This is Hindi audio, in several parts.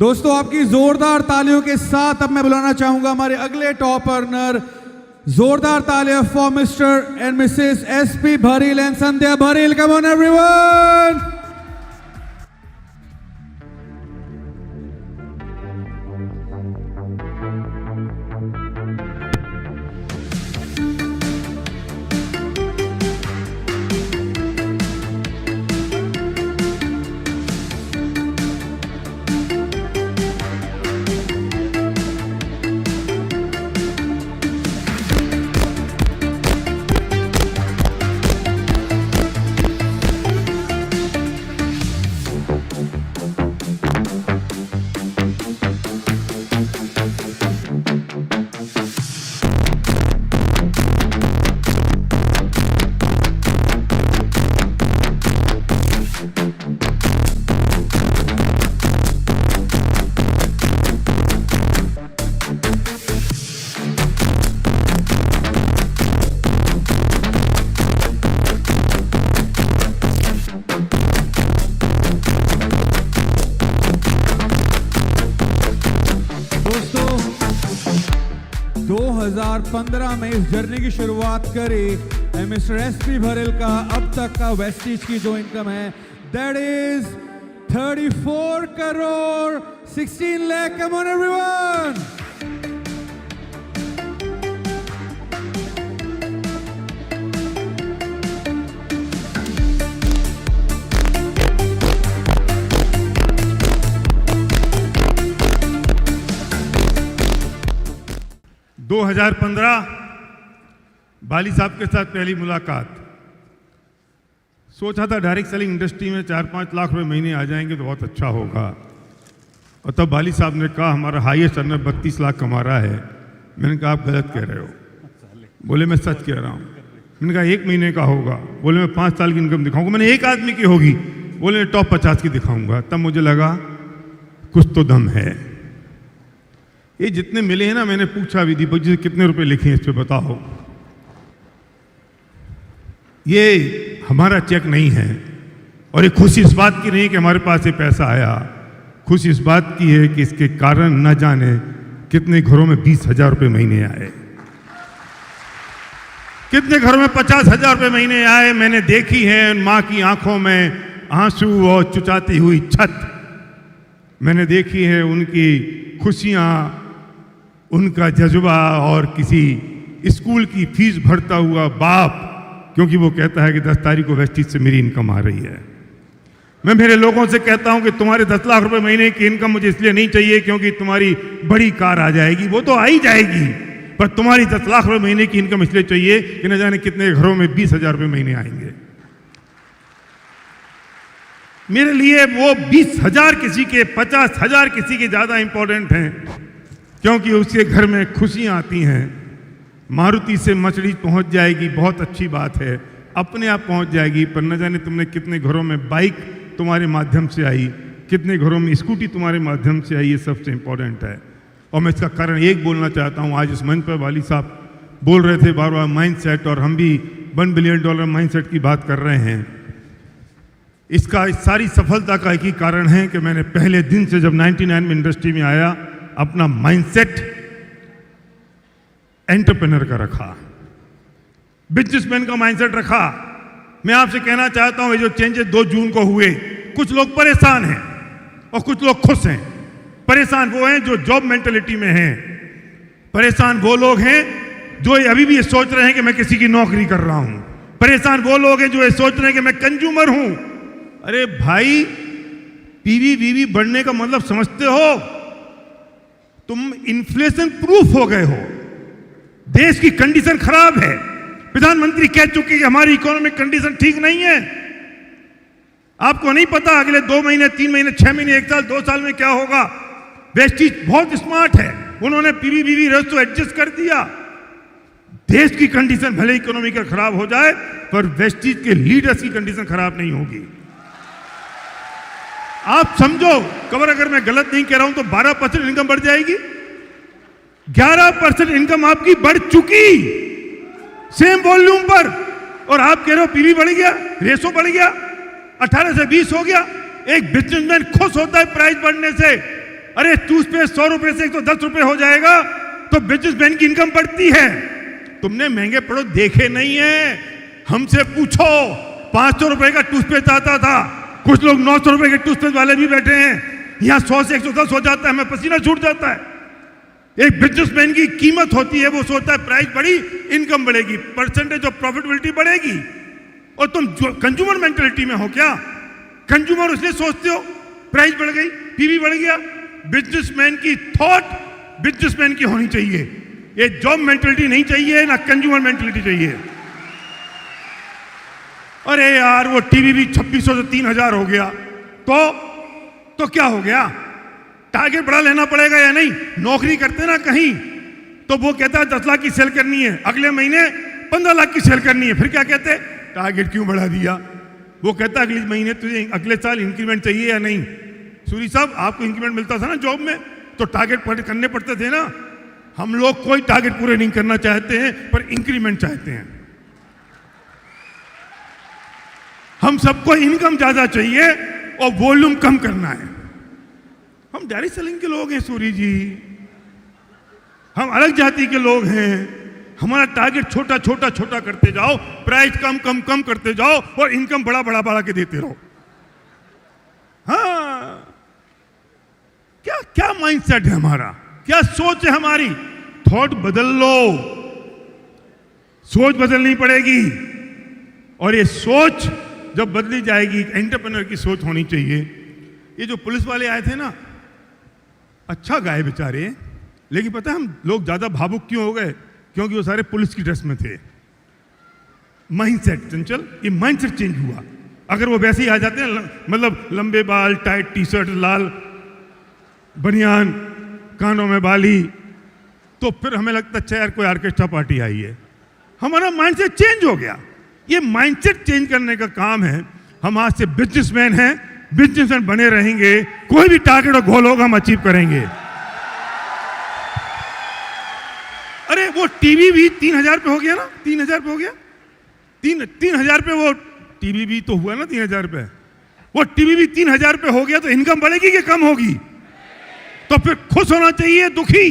दोस्तों आपकी जोरदार तालियों के साथ अब मैं बुलाना चाहूंगा हमारे अगले टॉप अर्नर। जोरदार तालियां for mister and missus S P Bharil and Sandhya Bharil. Come on everyone. दोस्तों 2015 में इस जर्नी की शुरुआत करी मिस्टर एसपी भरील का अब तक का वेस्टीज की जो इनकम है that is 34 crore 16 lakh. Come on everyone. 2015 बाली साहब के साथ पहली मुलाकात। सोचा था डायरेक्ट सेलिंग इंडस्ट्री में 4-5 लाख रुपए महीने आ जाएंगे तो बहुत अच्छा होगा, और तब बाली साहब ने कहा हमारा हाईएस्ट अर्नर 32 लाख कमा रहा है। मैंने कहा आप गलत कह रहे हो। बोले मैं सच कह रहा हूँ। मैंने कहा 1 महीने का होगा। बोले मैं 5 साल की इनकम दिखाऊंगा। मैंने 1 आदमी की होगी। बोले टॉप 50 की दिखाऊंगा। तब मुझे लगा कुछ तो दम है। ये जितने मिले हैं ना, मैंने पूछा भी दीपक जी से कितने रुपए लिखे हैं इस पे बताओ। ये हमारा चेक नहीं है, और ये खुशी इस बात की नहीं कि हमारे पास ये पैसा आया। खुशी इस बात की है कि इसके कारण न जाने कितने घरों में 20,000 रुपए महीने आए, कितने घरों में 50,000 रुपए महीने आए। मैंने देखी है उन माँ की आंखों में आंसू और चुचाती हुई छत। मैंने देखी है उनकी खुशियाँ, उनका जज्बा, और किसी स्कूल की फीस भरता हुआ बाप, क्योंकि वो कहता है कि 10 तारीख को वेस्टीज से मेरी इनकम आ रही है। मैं मेरे लोगों से कहता हूं कि तुम्हारे 10 लाख रुपए महीने की इनकम मुझे इसलिए नहीं चाहिए क्योंकि तुम्हारी बड़ी कार आ जाएगी, वो तो आ ही जाएगी, पर तुम्हारी 10 लाख रुपए महीने की इनकम इसलिए चाहिए कि न जाने कितने घरों में 20,000 रुपए महीने आएंगे। मेरे लिए वो 20,000 किसी के, 50,000 किसी के ज्यादा इंपॉर्टेंट हैं, क्योंकि उसके घर में खुशियां आती हैं। मारुति से मर्सिडीज पहुंच जाएगी, बहुत अच्छी बात है, अपने आप पहुंच जाएगी, पर न जाने तुमने कितने घरों में बाइक तुम्हारे माध्यम से आई, कितने घरों में स्कूटी तुम्हारे माध्यम से आई। ये सबसे इंपॉर्टेंट है। और मैं इसका कारण एक बोलना चाहता हूं। आज इस मंच पर वाली साहब बोल रहे थे बार बार माइंडसेट, और हम भी $1 बिलियन माइंडसेट की बात कर रहे हैं। इसका इस सारी सफलता का एक ही कारण है कि मैंने पहले दिन से जब 99 में इंडस्ट्री में आया अपना माइंडसेट एंटरप्रेन्योर का रखा, बिजनेसमैन का माइंडसेट रखा। मैं आपसे कहना चाहता हूं ये जो चेंजेस 2 जून को हुए, कुछ लोग परेशान हैं और कुछ लोग खुश हैं। परेशान वो हैं जो जॉब मेंटेलिटी में हैं, परेशान वो लोग हैं जो अभी भी ये सोच रहे हैं कि मैं किसी की नौकरी कर रहा हूं, परेशान वो लोग हैं जो ये सोच रहे हैं कि मैं कंज्यूमर हूं। अरे भाई, पीवी वीवी बढ़ने का मतलब समझते हो? तुम इन्फ्लेशन प्रूफ हो गए हो। देश की कंडीशन खराब है। प्रधानमंत्री कह चुके कि हमारी इकोनॉमिक कंडीशन ठीक नहीं है। आपको नहीं पता अगले 2 महीने, 3 महीने, 6 महीने, 1 साल, 2 साल में क्या होगा। वेस्टीज बहुत स्मार्ट है, उन्होंने पीवी वीवी रेशो एडजस्ट कर दिया। देश की कंडीशन भले इकोनॉमी का खराब हो जाए, पर वेस्टीज के लीडर्स की कंडीशन खराब नहीं होगी। आप समझो, कवर अगर मैं गलत नहीं कह रहा हूं तो 12% इनकम बढ़ जाएगी। 11% इनकम आपकी बढ़ चुकी सेम वॉल्यूम पर, और आप कह रहे हो पीवी बढ़ गया, रेशो बढ़ गया, 18 से 20 हो गया। एक बिजनेसमैन खुश होता है प्राइस बढ़ने से, अरे टूथपेस्ट 100 रुपए से 110 रुपए हो जाएगा तो बिजनेसमैन की इनकम बढ़ती है। तुमने महंगे प्रोडक्ट देखे नहीं है, हमसे पूछो। 500 रुपए का टूथपेस्ट आता था, कुछ लोग 900 रुपए के टूथपेस्ट वाले भी बैठे हैं। यहां 100 से 110 हो जाता है, हमें पसीना छूट जाता है। एक बिजनेसमैन की कीमत होती है, वो सोचता है प्राइस बढ़ी इनकम बढ़ेगी, परसेंटेज ऑफ प्रॉफिटेबिलिटी बढ़ेगी। और तुम कंज्यूमर मेंटेलिटी में हो क्या? कंज्यूमर इसलिए सोचते हो प्राइस बढ़ गई, पीवी बढ़ गया। बिजनेसमैन की थॉट बिजनेसमैन की होनी चाहिए। ये जॉब मेंटेलिटी नहीं चाहिए, ना कंज्यूमर मेंटेलिटी चाहिए। अरे यार वो टीवी भी 2600 से 3000 हो गया तो क्या हो गया? टारगेट बड़ा लेना पड़ेगा या नहीं? नौकरी करते ना कहीं तो वो कहता है 10 लाख की सेल करनी है, अगले महीने 15 लाख की सेल करनी है, फिर क्या कहते हैं? टारगेट क्यों बढ़ा दिया? वो कहता है अगले महीने तुझे अगले साल इंक्रीमेंट चाहिए या नहीं? सूरी साहब आपको इंक्रीमेंट मिलता था ना जॉब में, तो टारगेट करने पड़ते थे ना। हम लोग कोई टारगेट पूरे नहीं करना चाहते हैं, पर इंक्रीमेंट चाहते हैं। हम सबको इनकम ज्यादा चाहिए और वॉल्यूम कम करना है। हम डायरेक्ट सेलिंग के लोग हैं सूरी जी, हम अलग जाति के लोग हैं। हमारा टारगेट छोटा छोटा छोटा करते जाओ, प्राइस कम कम कम करते जाओ और इनकम बड़ा बड़ा बढ़ा के देते रहो। हाँ, क्या क्या माइंडसेट है हमारा, क्या सोच है हमारी? थॉट बदल लो, सोच बदलनी पड़ेगी। और ये सोच जब बदली जाएगी, एंटरप्रेन्योर की सोच होनी चाहिए। ये जो पुलिस वाले आए थे ना, अच्छा गाए बेचारे, लेकिन पता है हम लोग ज्यादा भावुक क्यों हो गए? क्योंकि वो सारे पुलिस की ड्रेस में थे। माइंडसेट चंचल, ये माइंडसेट चेंज हुआ। अगर वो वैसे ही आ जाते हैं, मतलब लंबे बाल, टाइट टी शर्ट, लाल बनियान, कानों में बाली, तो फिर हमें लगता है यार कोई ऑर्केस्ट्रा पार्टी आई है। हमारा माइंडसेट चेंज हो गया। ये माइंडसेट चेंज करने का काम है। हम आज से बिजनेसमैन हैं, बिजनेसमैन बने रहेंगे। कोई भी टारगेट और गोल होगा हम अचीव करेंगे। अरे वो टीवी भी 3000 पे हो गया ना, 3000 पे हो गया, 3000 पे वो टीवी भी तो हुआ ना 3000 पे। वो टीवी भी 3000 पे हो गया तो इनकम बढ़ेगी कि कम होगी? तो फिर खुश होना चाहिए, दुखी?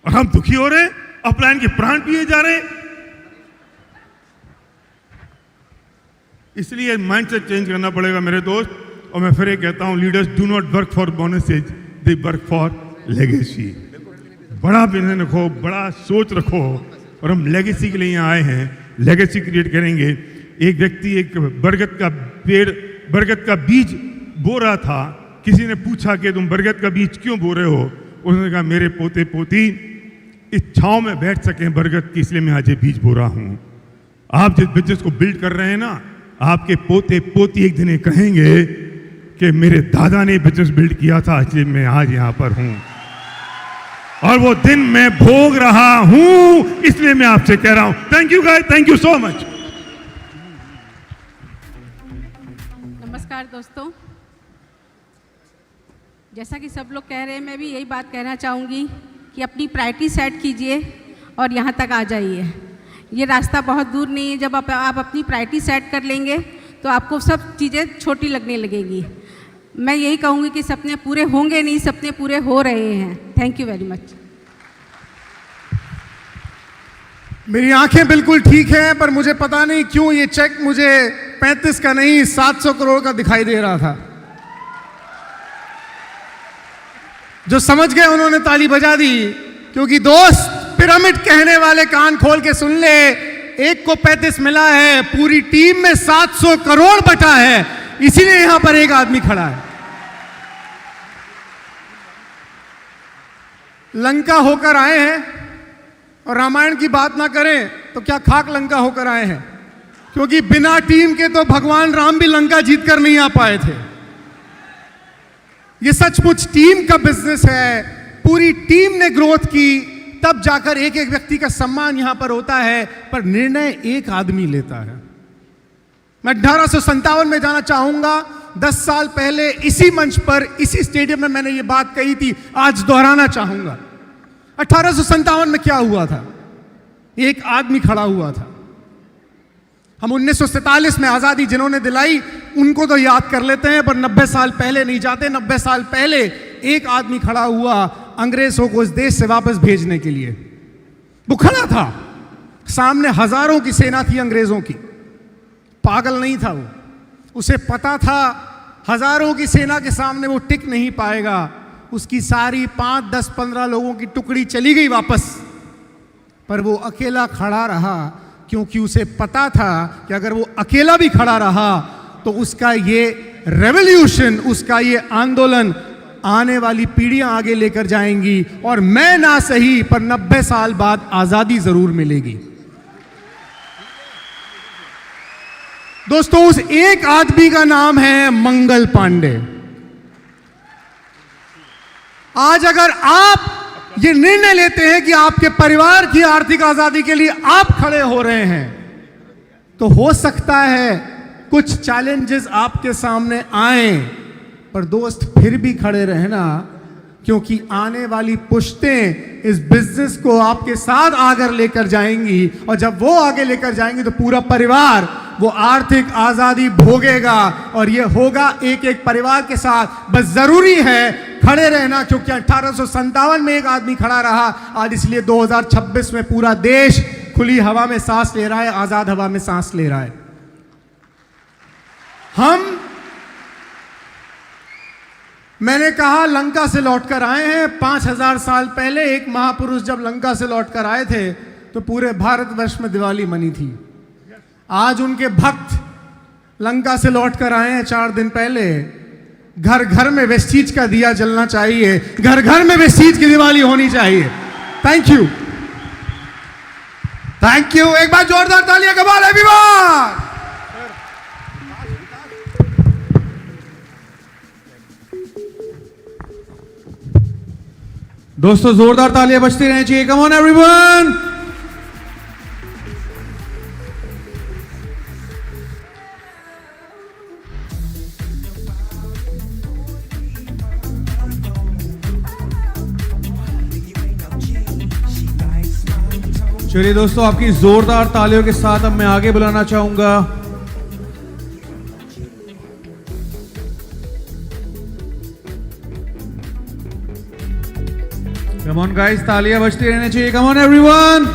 और हम दुखी हो रहे हैं, अपलाइन के प्राण पिए जा रहे हैं। इसलिए माइंडसेट चेंज करना पड़ेगा मेरे दोस्त। और मैं फिर ये कहता हूं, leaders do not work for bonuses, they work for legacy. बड़ा विजन रखो, बड़ा सोच रखो। और हम लेगेसी के लिए यहाँ आए हैं, लेगेसी क्रिएट करेंगे। एक व्यक्ति एक बरगद का पेड़, बरगद का बीज बो रहा था। किसी ने पूछा कि तुम बरगद का बीज क्यों बो रहे हो? उसने कहा मेरे पोते पोती इस छांव में बैठ सकें बरगद की, इसलिए मैं आज ये बीज बो रहा हूं। आप जिस बिजनेस को बिल्ड कर रहे हैं ना, आपके पोते पोती एक दिन ये कहेंगे कि मेरे दादा ने बिजनेस बिल्ड किया था, इसलिए मैं आज यहां पर हूं। और वो दिन मैं भोग रहा हूं, इसलिए मैं आपसे कह रहा हूं thank you guys, thank you so much. नमस्कार दोस्तों, जैसा कि सब लोग कह रहे हैं, मैं भी यही बात कहना चाहूँगी कि अपनी प्रायोरिटी सेट कीजिए और यहाँ तक आ जाइए। ये रास्ता बहुत दूर नहीं है। जब आप अपनी प्रायोरिटी सेट कर लेंगे तो आपको सब चीज़ें छोटी लगने लगेगी। मैं यही कहूँगी कि सपने पूरे होंगे नहीं, सपने पूरे हो रहे हैं। Thank you very much. मेरी आंखें बिल्कुल ठीक हैं, पर मुझे पता नहीं क्यों ये चेक मुझे 35 का नहीं 700 करोड़ का दिखाई दे रहा था। जो समझ गए उन्होंने ताली बजा दी, क्योंकि दोस्त पिरामिड कहने वाले कान खोल के सुन ले। एक को 35 मिला है, पूरी टीम में 700 करोड़ बटा है, इसीलिए यहां पर एक आदमी खड़ा है। लंका होकर आए हैं, और रामायण की बात ना करें तो क्या खाक लंका होकर आए हैं, क्योंकि बिना टीम के तो भगवान राम भी लंका जीतकर नहीं आ पाए थे। ये सचमुच टीम का बिजनेस है। पूरी टीम ने ग्रोथ की, तब जाकर एक एक व्यक्ति का सम्मान यहां पर होता है, पर निर्णय एक आदमी लेता है। मैं 1857 में जाना चाहूंगा। 10 साल पहले इसी मंच पर, इसी स्टेडियम में मैंने ये बात कही थी, आज दोहराना चाहूंगा। 1857 में क्या हुआ था? एक आदमी खड़ा हुआ था। हम 1947 में आजादी जिन्होंने दिलाई उनको तो याद कर लेते हैं, पर 90 साल पहले नहीं जाते। 90 साल पहले एक आदमी खड़ा हुआ अंग्रेजों को इस देश से वापस भेजने के लिए। वो खड़ा था, सामने हजारों की सेना थी अंग्रेजों की, पागल नहीं था वो, उसे पता था हजारों की सेना के सामने वो टिक नहीं पाएगा। उसकी सारी 5, 10, 15 लोगों की टुकड़ी चली गई वापस, पर वो अकेला खड़ा रहा, क्योंकि उसे पता था कि अगर वो अकेला भी खड़ा रहा तो उसका ये रेवोल्यूशन, उसका ये आंदोलन आने वाली पीढ़ियां आगे लेकर जाएंगी, और मैं ना सही पर 90 साल बाद आजादी जरूर मिलेगी। दोस्तों, उस एक आदमी का नाम है मंगल पांडे। आज अगर आप ये निर्णय लेते हैं कि आपके परिवार की आर्थिक आजादी के लिए आप खड़े हो रहे हैं, तो हो सकता है कुछ चैलेंजेस आपके सामने आए, पर दोस्त फिर भी खड़े रहना, क्योंकि आने वाली पुश्तें इस बिजनेस को आपके साथ आगे लेकर जाएंगी, और जब वो आगे लेकर जाएंगी तो पूरा परिवार वो आर्थिक आजादी भोगेगा, और ये होगा एक एक परिवार के साथ। बस जरूरी है खड़े रहना, क्योंकि 1857 में एक आदमी खड़ा रहा, आज इसलिए 2026 में पूरा देश खुली हवा में सांस ले रहा है, आजाद हवा में सांस ले रहा है। मैंने कहा लंका से लौटकर आए हैं। 5000 साल पहले एक महापुरुष जब लंका से लौटकर आए थे तो पूरे भारतवर्ष में दिवाली मनी थी। आज उनके भक्त लंका से लौटकर आए हैं 4 दिन पहले। घर घर में वेस्टीज का दिया जलना चाहिए, घर घर में वेस्टीज की दिवाली होनी चाहिए। Thank you, thank you. एक बार जोरदार तालियां कमाल एवरीवन। दोस्तों जोरदार तालियां बजती रहनी चाहिए। कम ऑन एवरीवन। चलिए दोस्तों, आपकी जोरदार तालियों के साथ अब मैं आगे बुलाना चाहूंगा कम ऑन गाइस, तालियां बजती रहनी चाहिए। कम ऑन एवरीवन।